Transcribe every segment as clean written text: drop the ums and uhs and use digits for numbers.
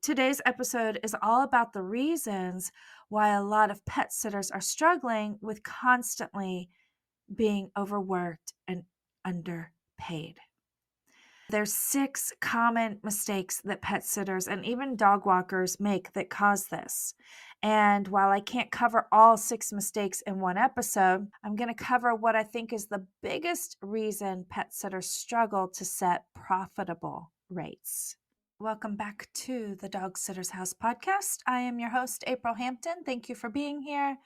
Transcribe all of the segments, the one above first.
Today's episode is all about the reasons why a lot of pet sitters are struggling with constantly being overworked and underpaid. There's 6 common mistakes that pet sitters and even dog walkers make that cause this. And while I can't cover all 6 mistakes in one episode, I'm going to cover what I think is the biggest reason pet sitters struggle to set profitable rates. Welcome back to the Dog Sitter's House podcast. I am your host, April Hampton. Thank you for being here.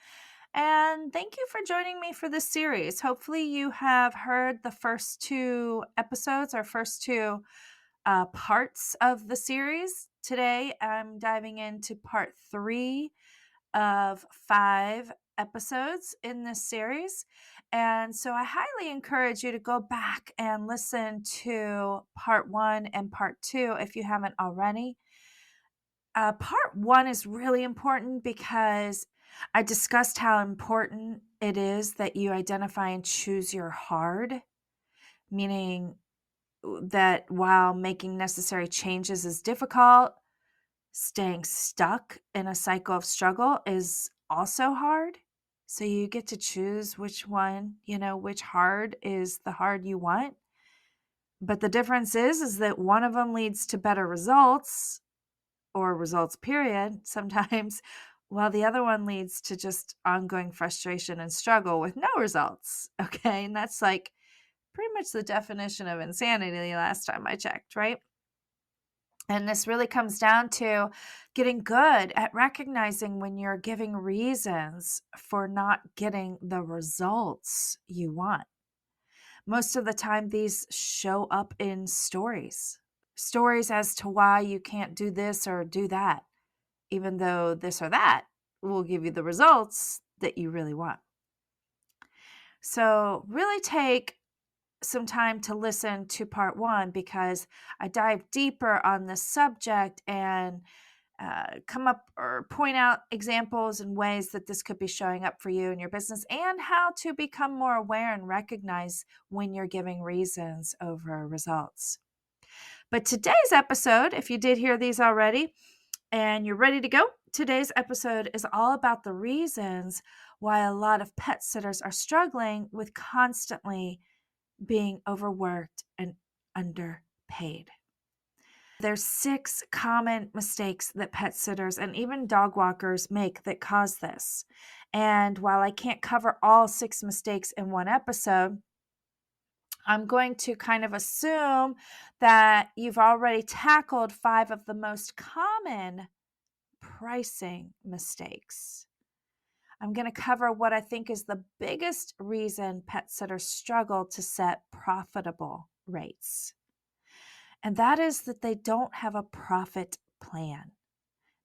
And thank you for joining me for this series. Hopefully, you have heard the first 2 episodes or first 2 parts of the series. Today, I'm diving into part 3 of 5 episodes in this series. And so I highly encourage you to go back and listen to part 1 and part 2 if you haven't already. Part 1 is really important because I discussed how important it is that you identify and choose your hard, meaning that while making necessary changes is difficult, staying stuck in a cycle of struggle is also hard. So you get to choose which one, which hard is the hard you want. But the difference is that one of them leads to better results or results period sometimes, while the other one leads to just ongoing frustration and struggle with no results. Okay. And that's like pretty much the definition of insanity last time I checked, right? And this really comes down to getting good at recognizing when you're giving reasons for not getting the results you want. Most of the time, these show up in stories as to why you can't do this or do that, even though this or that will give you the results that you really want. So, really take some time to listen to part 1 because I dive deeper on this subject and come up or point out examples and ways that this could be showing up for you in your business and how to become more aware and recognize when you're giving reasons over results. But today's episode, if you did hear these already and you're ready to go, today's episode is all about the reasons why a lot of pet sitters are struggling with constantly being overworked and underpaid. There's 6 common mistakes that pet sitters and even dog walkers make that cause this. And while I can't cover all 6 mistakes in one episode, I'm going to kind of assume that you've already tackled 5 of the most common pricing mistakes. I'm going to cover what I think is the biggest reason pet sitters struggle to set profitable rates. And that is that they don't have a profit plan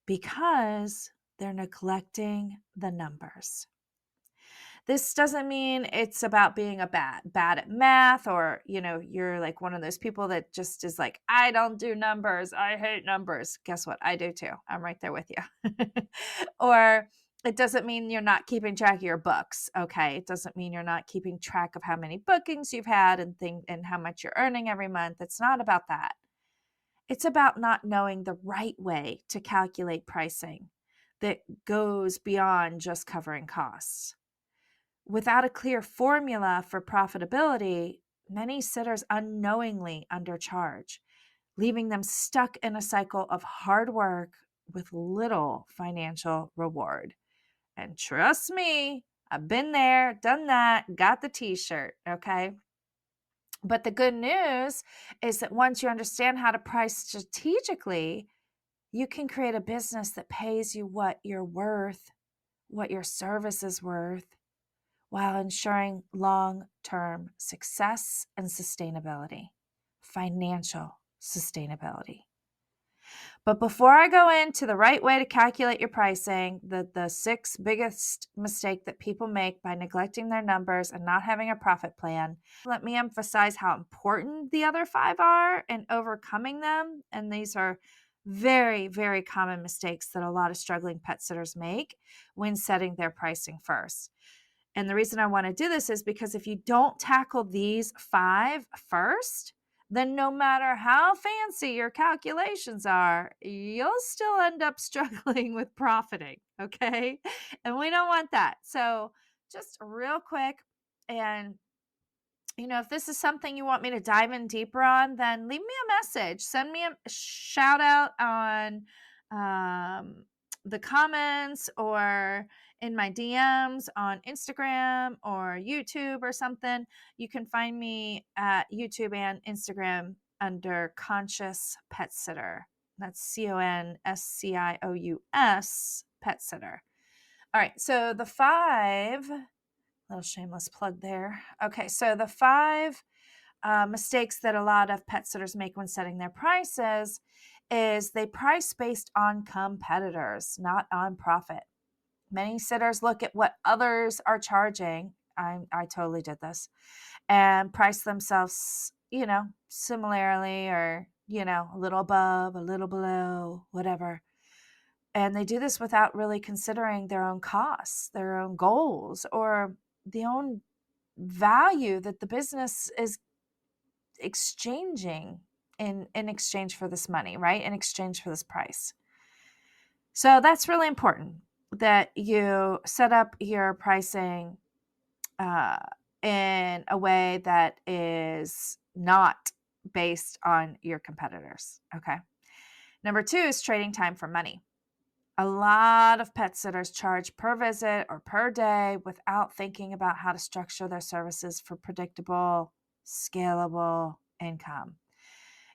because they're neglecting the numbers. This doesn't mean it's about being bad at math or, you're like one of those people that just is like, I don't do numbers. I hate numbers. Guess what? I do too. I'm right there with you. Or it doesn't mean you're not keeping track of your books. Okay. It doesn't mean you're not keeping track of how many bookings you've had and how much you're earning every month. It's not about that. It's about not knowing the right way to calculate pricing that goes beyond just covering costs. Without a clear formula for profitability, many sitters unknowingly undercharge, leaving them stuck in a cycle of hard work with little financial reward. And trust me, I've been there, done that, got the t-shirt, okay? But the good news is that once you understand how to price strategically, you can create a business that pays you what you're worth, what your service is worth, while ensuring long-term success and sustainability, financial sustainability. But before I go into the right way to calculate your pricing, the 6 biggest mistake that people make by neglecting their numbers and not having a profit plan, let me emphasize how important the other 5 are and overcoming them. And these are very, very common mistakes that a lot of struggling pet sitters make when setting their pricing first. And the reason I want to do this is because if you don't tackle these 5 first, then no matter how fancy your calculations are, you'll still end up struggling with profiting. Okay. And we don't want that. So, just real quick, and if this is something you want me to dive in deeper on, then leave me a message. Send me a shout out on um, the comments or in my DMs on Instagram or YouTube or something. You can find me at YouTube and Instagram under Conscious Pet Sitter. That's CONSCIOUS Pet Sitter. All right. So the 5, little shameless plug there. Okay, so the 5 mistakes that a lot of pet sitters make when setting their prices is they price based on competitors, not on profit. Many sitters look at what others are charging. I totally did this, and price themselves, similarly, or, a little above, a little below, whatever. And they do this without really considering their own costs, their own goals, or the own value that the business is exchanging in exchange for this money, right? In exchange for this price. So that's really important that you set up your pricing in a way that is not based on your competitors. Okay. Number 2 is trading time for money. A lot of pet sitters charge per visit or per day without thinking about how to structure their services for predictable, scalable income.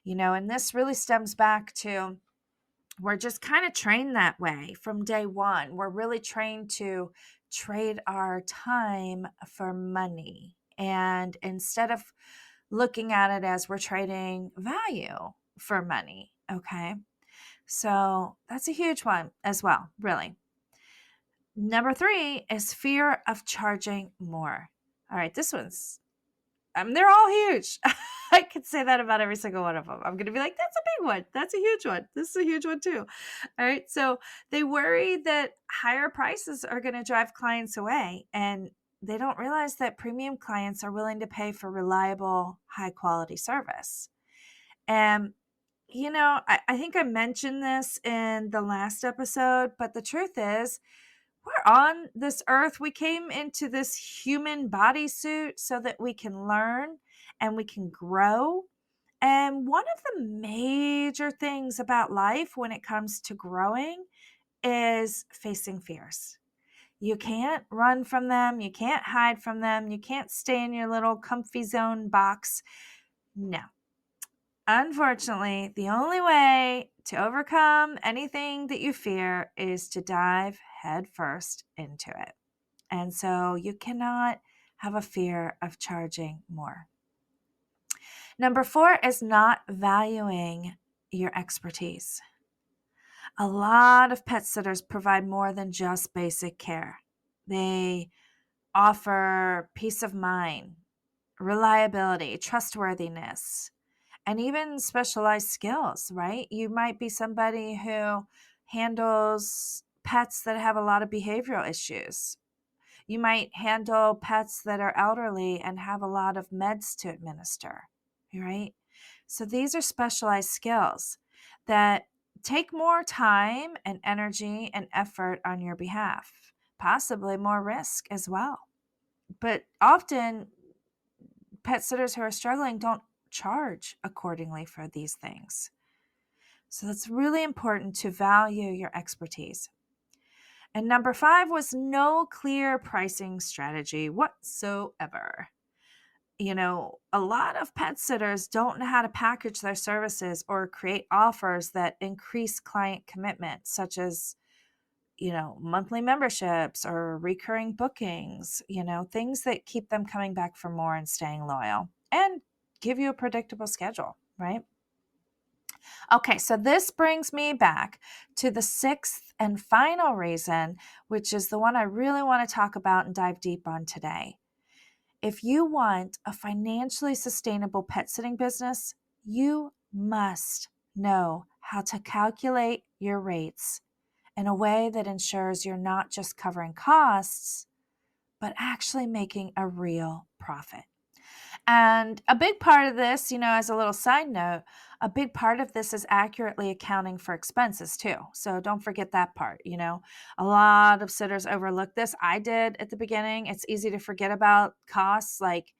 And this really stems back to we're just kind of trained that way from day one. We're really trained to trade our time for money. And instead of looking at it as we're trading value for money, okay? So that's a huge one as well, really. Number 3 is fear of charging more. All right, this one's, they're all huge. I could say that about every single one of them. I'm going to be like, that's a big one. That's a huge one. This is a huge one too. All right. So they worry that higher prices are going to drive clients away. And they don't realize that premium clients are willing to pay for reliable, high quality service. And I think I mentioned this in the last episode, but the truth is, we're on this earth. We came into this human bodysuit so that we can learn and we can grow. And one of the major things about life when it comes to growing is facing fears. You can't run from them. You can't hide from them. You can't stay in your little comfy zone box. No. Unfortunately, the only way to overcome anything that you fear is to dive headfirst into it. And so you cannot have a fear of charging more. Number 4 is not valuing your expertise. A lot of pet sitters provide more than just basic care. They offer peace of mind, reliability, trustworthiness, and even specialized skills, right? You might be somebody who handles pets that have a lot of behavioral issues. You might handle pets that are elderly and have a lot of meds to administer, right? So these are specialized skills that take more time and energy and effort on your behalf, possibly more risk as well. But often pet sitters who are struggling don't charge accordingly for these things. So it's really important to value your expertise. And number 5 was no clear pricing strategy whatsoever. A lot of pet sitters don't know how to package their services or create offers that increase client commitment, such as, monthly memberships or recurring bookings, things that keep them coming back for more and staying loyal and give you a predictable schedule, right? Okay, so this brings me back to the 6th and final reason, which is the one I really want to talk about and dive deep on today. If you want a financially sustainable pet sitting business, you must know how to calculate your rates in a way that ensures you're not just covering costs, but actually making a real profit. And a big part of this, as a little side note, a big part of this is accurately accounting for expenses too. So don't forget that part. A lot of sitters overlook this. I did at the beginning. It's easy to forget about costs like,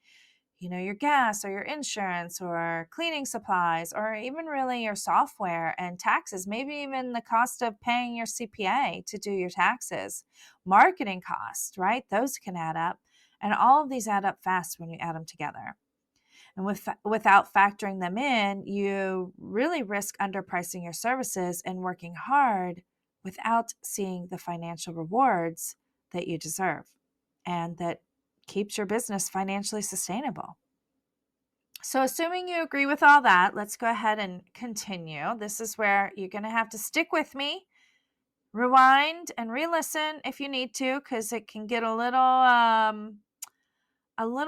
your gas or your insurance or cleaning supplies or even really your software and taxes, maybe even the cost of paying your CPA to do your taxes, marketing costs, right? Those can add up. And all of these add up fast when you add them together. And without factoring them in, you really risk underpricing your services and working hard without seeing the financial rewards that you deserve and that keeps your business financially sustainable. So, assuming you agree with all that, let's go ahead and continue. This is where you're going to have to stick with me, rewind, and re-listen if you need to, because it can get a little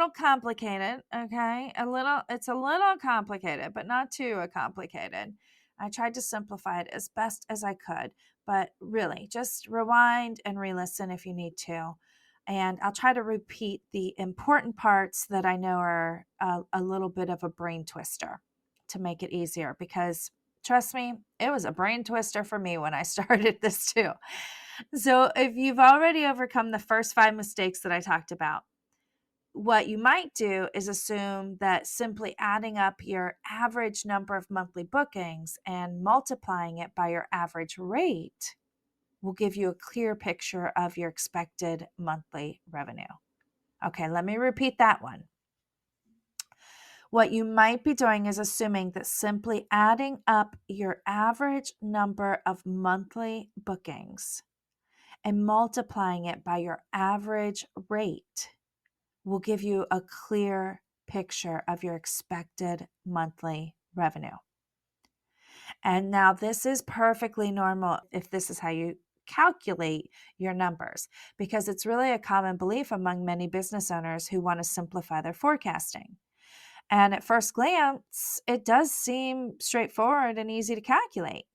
complicated, okay? It's a little complicated, but not too complicated. I tried to simplify it as best as I could, but really, just rewind and re-listen if you need to. And I'll try to repeat the important parts that I know are a little bit of a brain twister to make it easier, because trust me, it was a brain twister for me when I started this too. So if you've already overcome the first 5 mistakes that I talked about, what you might do is assume that simply adding up your average number of monthly bookings and multiplying it by your average rate will give you a clear picture of your expected monthly revenue. Okay, let me repeat that one. What you might be doing is assuming that simply adding up your average number of monthly bookings and multiplying it by your average rate will give you a clear picture of your expected monthly revenue. And now this is perfectly normal if this is how you calculate your numbers, because it's really a common belief among many business owners who want to simplify their forecasting. And at first glance, it does seem straightforward and easy to calculate.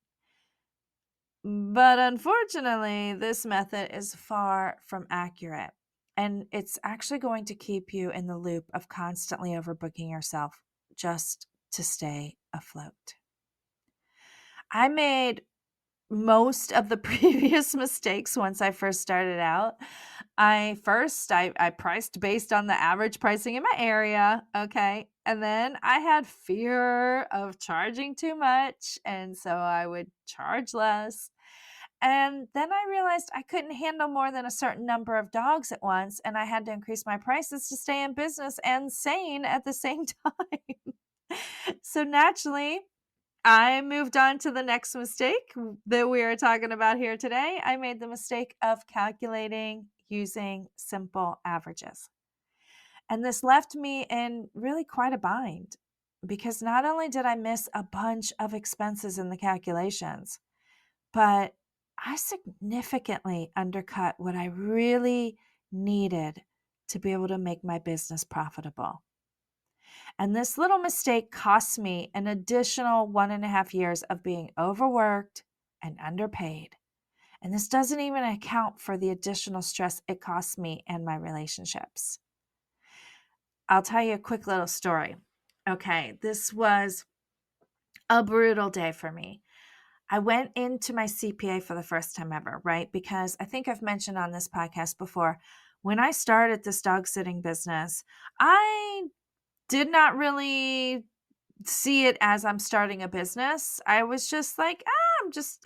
But unfortunately, this method is far from accurate. And it's actually going to keep you in the loop of constantly overbooking yourself just to stay afloat. I made most of the previous mistakes once I first started out. I priced based on the average pricing in my area, okay? And then I had fear of charging too much, and so I would charge less. And then I realized I couldn't handle more than a certain number of dogs at once, and I had to increase my prices to stay in business and sane at the same time. So naturally, I moved on to the next mistake that we are talking about here today. I made the mistake of calculating using simple averages. And this left me in really quite a bind, because not only did I miss a bunch of expenses in the calculations, but I significantly undercut what I really needed to be able to make my business profitable. And this little mistake cost me an additional 1.5 years of being overworked and underpaid. And this doesn't even account for the additional stress it cost me and my relationships. I'll tell you a quick little story. Okay, this was a brutal day for me. I went into my CPA for the first time ever, right? Because I think I've mentioned on this podcast before, when I started this dog sitting business, I did not really see it as I'm starting a business. I was just like,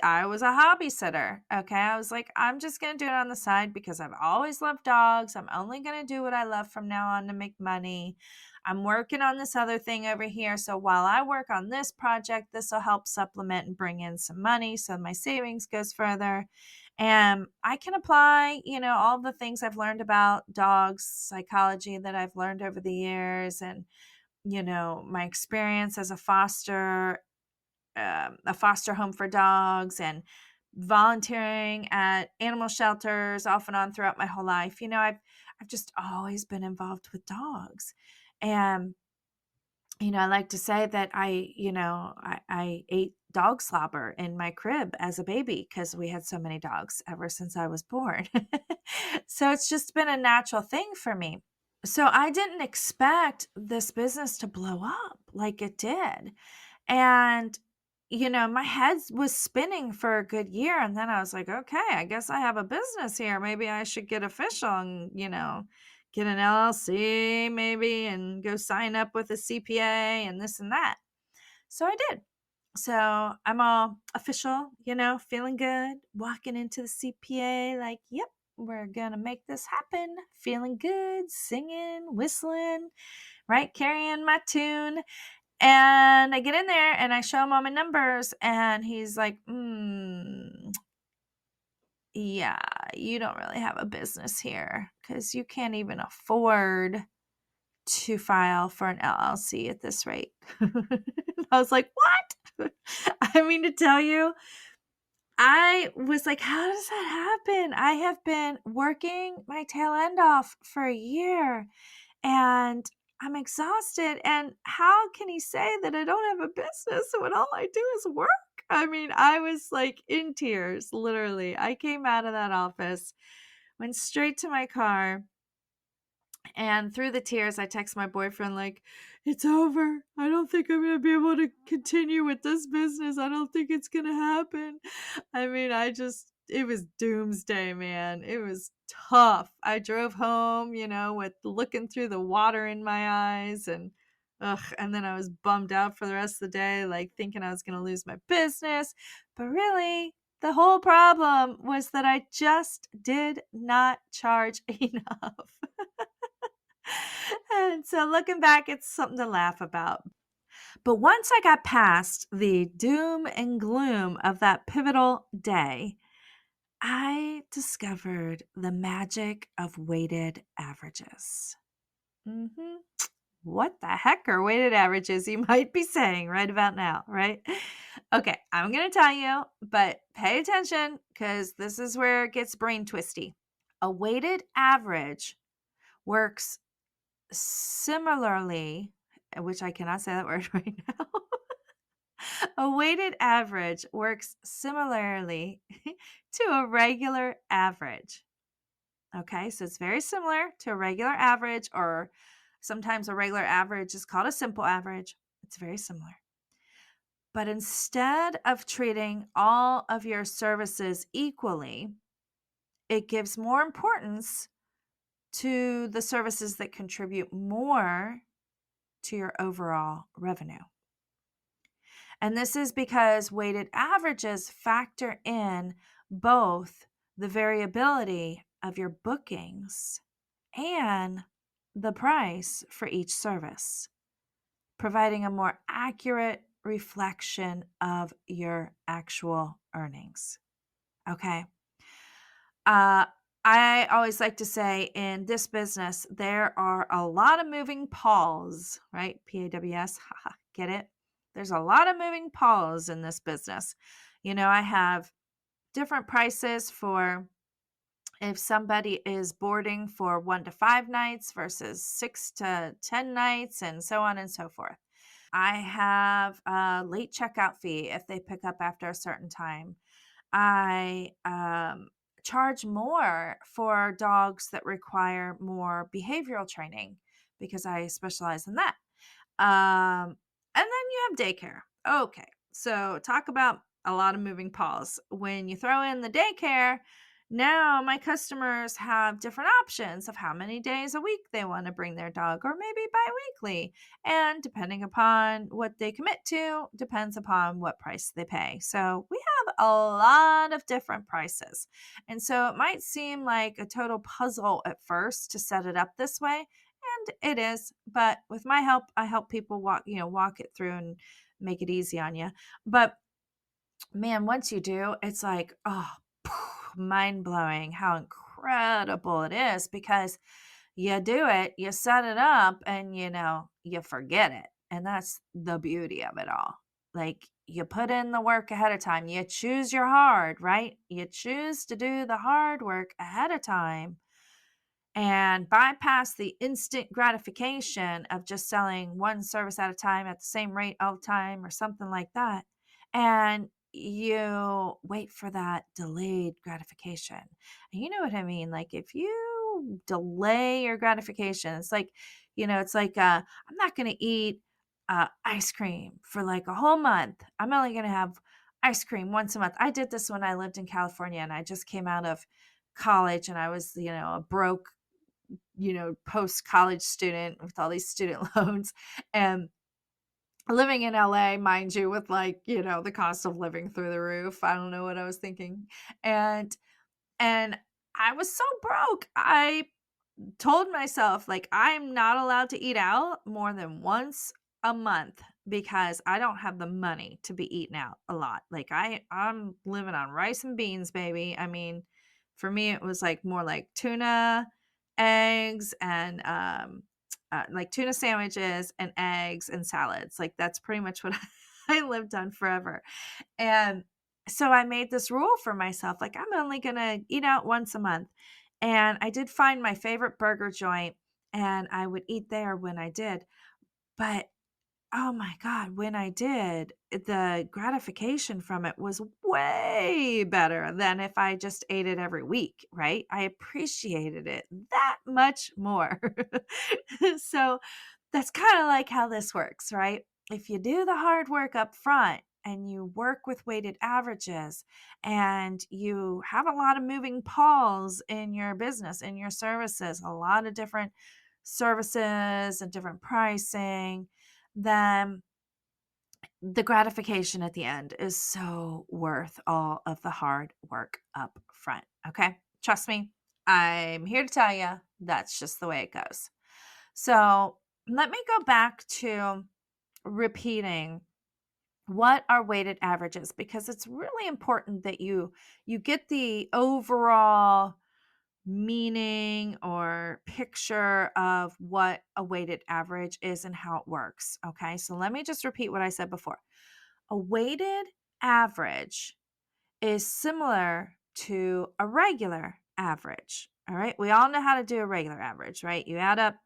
I was a hobby sitter. Okay. I was like, I'm just going to do it on the side because I've always loved dogs. I'm only going to do what I love from now on to make money. I'm working on this other thing over here. So while I work on this project, this will help supplement and bring in some money. So my savings goes further. And I can apply, all the things I've learned about dogs, psychology that I've learned over the years, and my experience as a foster home for dogs, and volunteering at animal shelters off and on throughout my whole life. I've just always been involved with dogs. And, I like to say that I ate dog slobber in my crib as a baby because we had so many dogs ever since I was born. So it's just been a natural thing for me. So I didn't expect this business to blow up like it did. And, my head was spinning for a good year. And then I was like, okay, I guess I have a business here. Maybe I should get official and, get an LLC maybe and go sign up with a CPA and this and that. So I did. So I'm all official, feeling good, walking into the CPA like, yep, we're going to make this happen. Feeling good, singing, whistling, right? Carrying my tune. And I get in there and I show him all my numbers, and he's like, yeah, you don't really have a business here because you can't even afford to file for an LLC at this rate. I was like, what? I mean to tell you, I was like, how does that happen? I have been working my tail end off for a year and I'm exhausted. And how can he say that I don't have a business when all I do is work? I mean, I was like in tears, literally. I came out of that office, went straight to my car, and through the tears, I text my boyfriend, like, it's over. I don't think I'm going to be able to continue with this business. I don't think it's going to happen. I mean, it was doomsday, man. It was tough. I drove home, with looking through the water in my eyes and then I was bummed out for the rest of the day, like thinking I was going to lose my business. But really, the whole problem was that I just did not charge enough. And so looking back, it's something to laugh about. But once I got past the doom and gloom of that pivotal day, I discovered the magic of weighted averages. hmm What the heck are weighted averages, you might be saying right about now, right? Okay, I'm going to tell you, but pay attention because this is where it gets brain twisty. A weighted average works similarly, which I cannot say that word right now. A weighted average works similarly to a regular average. Okay, so it's very similar to a regular average, or sometimes a regular average is called a simple average. It's very similar. But instead of treating all of your services equally, it gives more importance to the services that contribute more to your overall revenue. And this is because weighted averages factor in both the variability of your bookings and the price for each service, providing a more accurate reflection of your actual earnings. Okay. Uh, I always like to say in this business, there are a lot of moving paws, right? PAWS, haha, get it? There's a lot of moving paws in this business. I have different prices for if somebody is boarding for 1 to 5 nights versus 6 to 10 nights, and so on and so forth. I have a late checkout fee if they pick up after a certain time. I charge more for dogs that require more behavioral training because I specialize in that. And then you have daycare. Okay, so talk about a lot of moving paws. When you throw in the daycare, now my customers have different options of how many days a week they want to bring their dog, or maybe bi-weekly. And depending upon what they commit to, depends upon what price they pay. So we have a lot of different prices. And so it might seem like a total puzzle at first to set it up this way. And it is, but with my help, I help people walk it through and make it easy on you. But man, once you do, it's like, oh, mind blowing how incredible it is, because you do it, you set it up, and you forget it. And that's the beauty of it all. Like, you put in the work ahead of time. You choose your hard, right? You choose to do the hard work ahead of time and bypass the instant gratification of just selling one service at a time at the same rate all the time or something like that. And you wait for that delayed gratification. And you know what I mean? Like, if you don't delay your gratification. It's like, it's like, I'm not going to eat ice cream for like a whole month. I'm only going to have ice cream once a month. I did this when I lived in California and I just came out of college and I was, a broke, post college student with all these student loans. And living in LA, mind you, with like, the cost of living through the roof. I don't know what I was thinking. And and I was so broke. I told myself like I'm not allowed to eat out more than once a month because I don't have the money to be eating out a lot. Like I'm living on rice and beans, baby. I mean, for me it was like more like tuna, eggs, and like tuna sandwiches and eggs and salads. Like that's pretty much what I lived on forever. And so I made this rule for myself, like I'm only going to eat out once a month. And I did find my favorite burger joint and I would eat there when I did. But oh my God, when I did, the gratification from it was way better than if I just ate it every week, right? I appreciated it that much more. So that's kind of like how this works, right? If you do the hard work up front and you work with weighted averages and you have a lot of moving parts in your business, in your services, a lot of different services and different pricing, then the gratification at the end is so worth all of the hard work up front. Okay. Trust me, I'm here to tell you that's just the way it goes. So let me go back to repeating what are weighted averages because it's really important that you get the overall meaning or picture of what a weighted average is and how it works. Okay, so let me just repeat what I said before. A weighted average is similar to a regular average. All right, we all know how to do a regular average, right? You add up,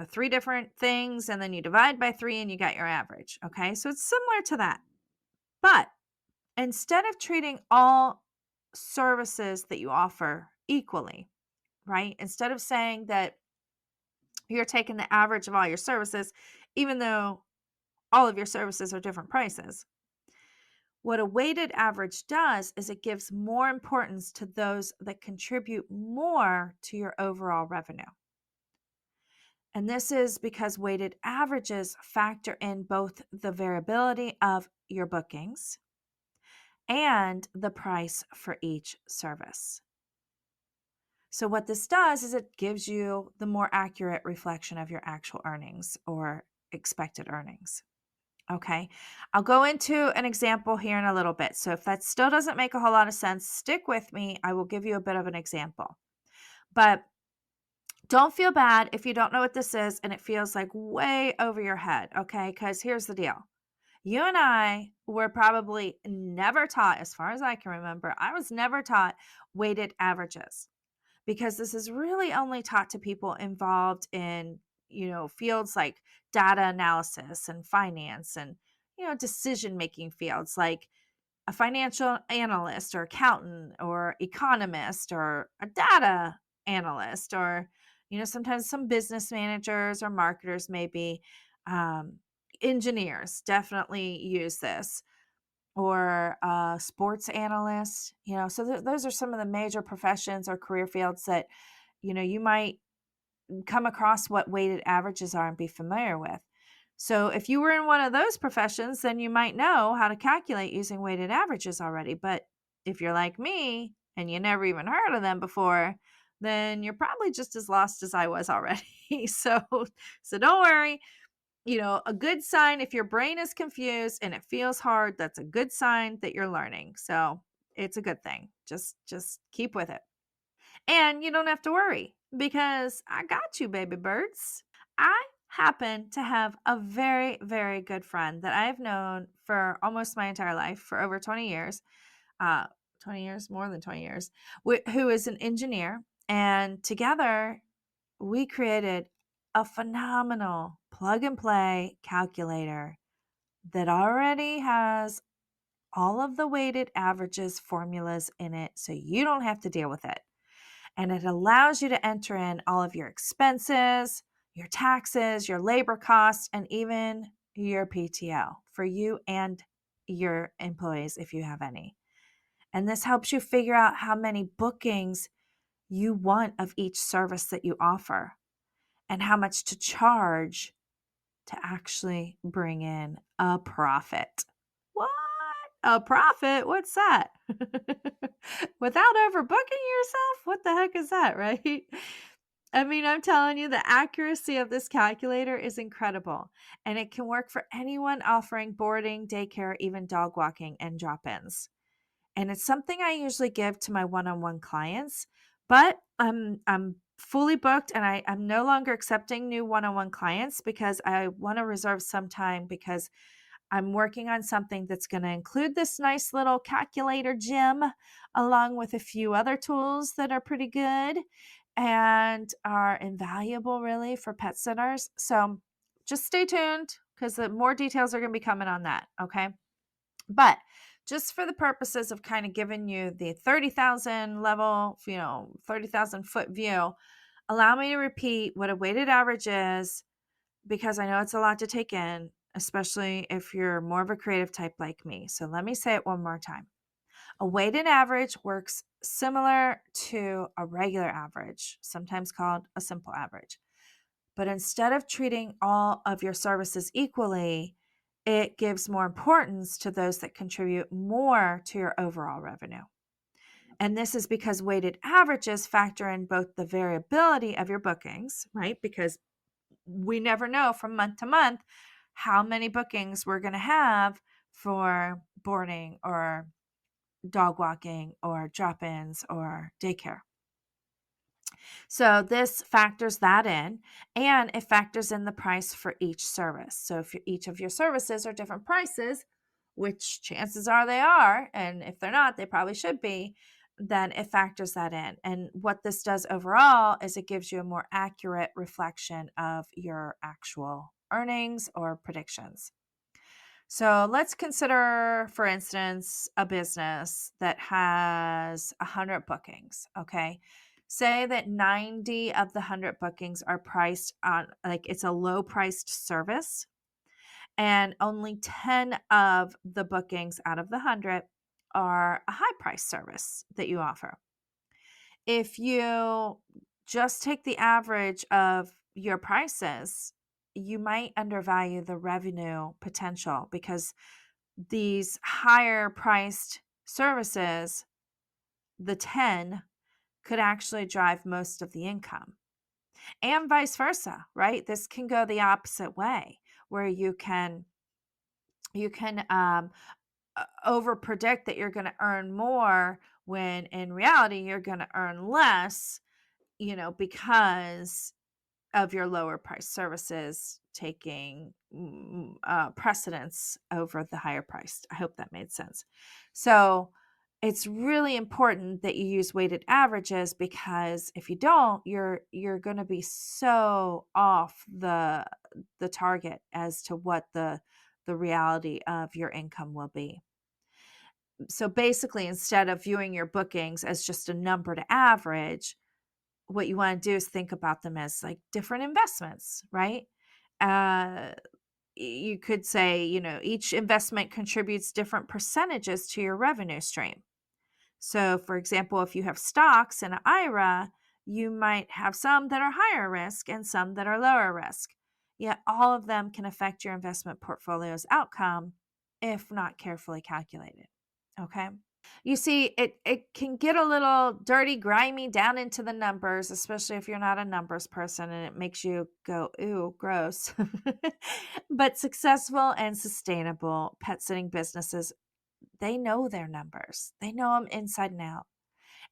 three different things and then you divide by three and you got your average. Okay, so it's similar to that. But instead of treating all services that you offer equally, right? Instead of saying that you're taking the average of all your services, even though all of your services are different prices, what a weighted average does is it gives more importance to those that contribute more to your overall revenue. And this is because weighted averages factor in both the variability of your bookings and the price for each service. So, what this does is it gives you the more accurate reflection of your actual earnings or expected earnings. Okay, I'll go into an example here in a little bit. So, if that still doesn't make a whole lot of sense, stick with me. I will give you a bit of an example. But don't feel bad if you don't know what this is and it feels like way over your head. Okay, because here's the deal. You and I were probably never taught, as far as I can remember, I was never taught weighted averages because this is really only taught to people involved in, fields like data analysis and finance and, decision making fields like a financial analyst or accountant or economist or a data analyst or, sometimes some business managers or marketers maybe. Engineers definitely use this, or a sports analyst, so those are some of the major professions or career fields that, you might come across what weighted averages are and be familiar with. So if you were in one of those professions, then you might know how to calculate using weighted averages already. But if you're like me and you never even heard of them before, then you're probably just as lost as I was already. So don't worry. A good sign if your brain is confused and it feels hard, that's a good sign that you're learning. So it's a good thing. Just keep with it. And you don't have to worry because I got you, baby birds. I happen to have a very, very good friend that I've known for almost my entire life, for over 20 years, uh, 20 years, more than 20 years, who is an engineer. And together we created a phenomenal plug and play calculator that already has all of the weighted averages formulas in it. So you don't have to deal with it. and it allows you to enter in all of your expenses, your taxes, your labor costs, and even your PTO for you and your employees if you have any. And this helps you figure out how many bookings you want of each service that you offer and how much to charge to actually bring in a profit. What? A profit? What's that? Without overbooking yourself? What the heck is that, right? I mean, I'm telling you, the accuracy of this calculator is incredible, and it can work for anyone offering boarding, daycare, even dog walking and drop ins. And it's something I usually give to my one-on-one clients, but I'm fully booked and I'm no longer accepting new one-on-one clients because I want to reserve some time because I'm working on something that's going to include this nice little calculator gem along with a few other tools that are pretty good and are invaluable really for pet sitters. So just stay tuned because the more details are going to be coming on that. Okay. But just for the purposes of kind of giving you the 30,000 level, 30,000 foot view, allow me to repeat what a weighted average is because I know it's a lot to take in, especially if you're more of a creative type like me. So let me say it one more time. A weighted average works similar to a regular average, sometimes called a simple average. But instead of treating all of your services equally, it gives more importance to those that contribute more to your overall revenue. And this is because weighted averages factor in both the variability of your bookings, right? Because we never know from month to month how many bookings we're going to have for boarding or dog walking or drop ins or daycare. So this factors that in, and it factors in the price for each service. So if each of your services are different prices, which chances are they are, and if they're not, they probably should be, then it factors that in. And what this does overall is it gives you a more accurate reflection of your actual earnings or predictions. So let's consider, for instance, a business that has 100 bookings. Okay. Say that 90 of the 100 bookings are priced on, like it's a low priced service, and only 10 of the bookings out of the 100 are a high price service that you offer. If you just take the average of your prices, you might undervalue the revenue potential because these higher priced services, the 10, could actually drive most of the income. And vice versa, right? This can go the opposite way where you can over predict that you're going to earn more when in reality you're going to earn less, because of your lower price services taking precedence over the higher priced. I hope that made sense. So it's really important that you use weighted averages because if you don't, you're going to be so off the target as to what the reality of your income will be. So basically, instead of viewing your bookings as just a number to average, what you want to do is think about them as like different investments, right? Uh, you could say, each investment contributes different percentages to your revenue stream. So, for example, if you have stocks in an IRA, you might have some that are higher risk and some that are lower risk. Yet all of them can affect your investment portfolio's outcome if not carefully calculated. Okay. You see, it can get a little dirty, grimy down into the numbers, especially if you're not a numbers person and it makes you go, ooh, gross. But successful and sustainable pet sitting businesses, they know their numbers. They know them inside and out.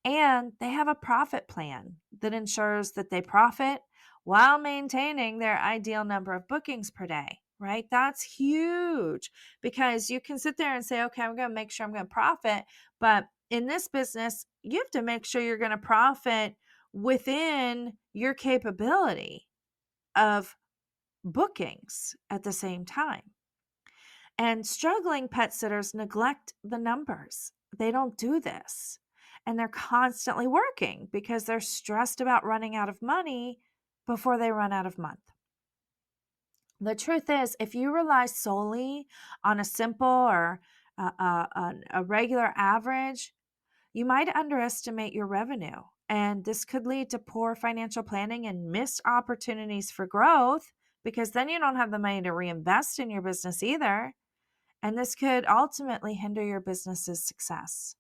And they have a profit plan that ensures that they profit while maintaining their ideal number of bookings per day, right? That's huge because you can sit there and say, okay, I'm going to make sure I'm going to profit. But in this business, you have to make sure you're going to profit within your capability of bookings at the same time. And struggling pet sitters neglect the numbers. They don't do this. and they're constantly working because they're stressed about running out of money before they run out of month. The truth is, if you rely solely on a simple or a regular average, you might underestimate your revenue. And this could lead to poor financial planning and missed opportunities for growth because then you don't have the money to reinvest in your business either. And this could ultimately hinder your business's success.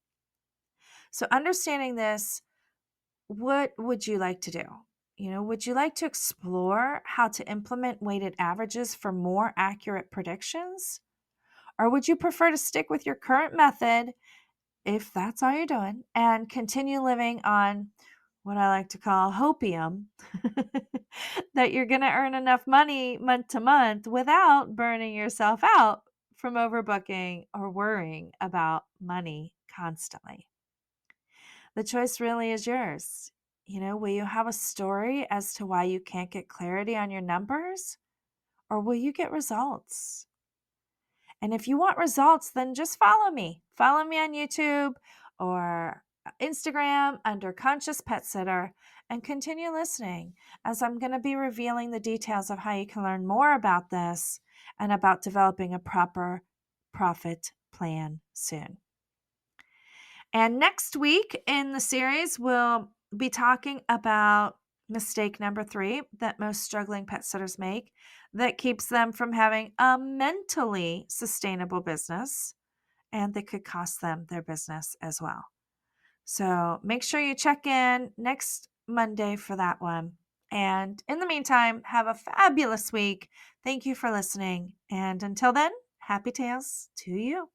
So, understanding this, what would you like to do? Would you like to explore how to implement weighted averages for more accurate predictions? Or would you prefer to stick with your current method, if that's all you're doing, and continue living on what I like to call hopium, that you're going to earn enough money month to month without burning yourself out from overbooking or worrying about money constantly? The choice really is yours. Will you have a story as to why you can't get clarity on your numbers, or will you get results? And if you want results, then just follow me. Follow me on YouTube or Instagram under Conscious Pet Sitter and continue listening, as I'm going to be revealing the details of how you can learn more about this and about developing a proper profit plan soon. And next week in the series, we'll be talking about mistake number 3 that most struggling pet sitters make that keeps them from having a mentally sustainable business, and that could cost them their business as well. So make sure you check in next Monday for that one. And in the meantime, have a fabulous week. Thank you for listening. And until then, happy tails to you.